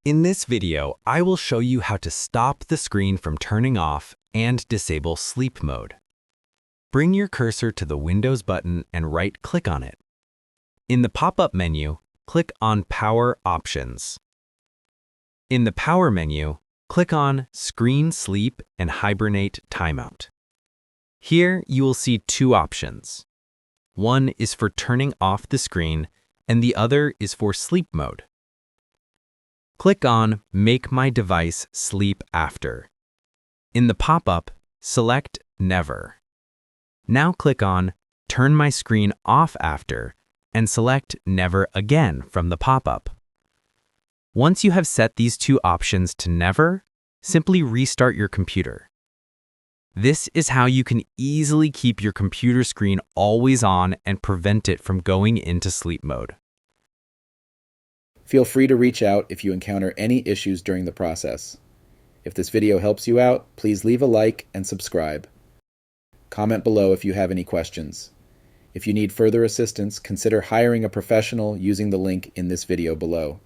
In this video, I will show you how to stop the screen from turning off and disable sleep mode. Bring your cursor to the Windows button and right-click on it. In the pop-up menu, click on Power Options. In the Power menu, click on Screen Sleep and Hibernate Timeout. Here you will see two options. One is for turning off the screen, and the other is for sleep mode. Click on Make my device sleep after. In the pop-up, select Never. Now click on Turn my screen off after and select Never again from the pop-up. Once you have set these two options to Never, simply restart your computer. This is how you can easily keep your computer screen always on and prevent it from going into sleep mode. Feel free to reach out if you encounter any issues during the process. If this video helps you out, please leave a like and subscribe. Comment below if you have any questions. If you need further assistance, consider hiring a professional using the link in this video below.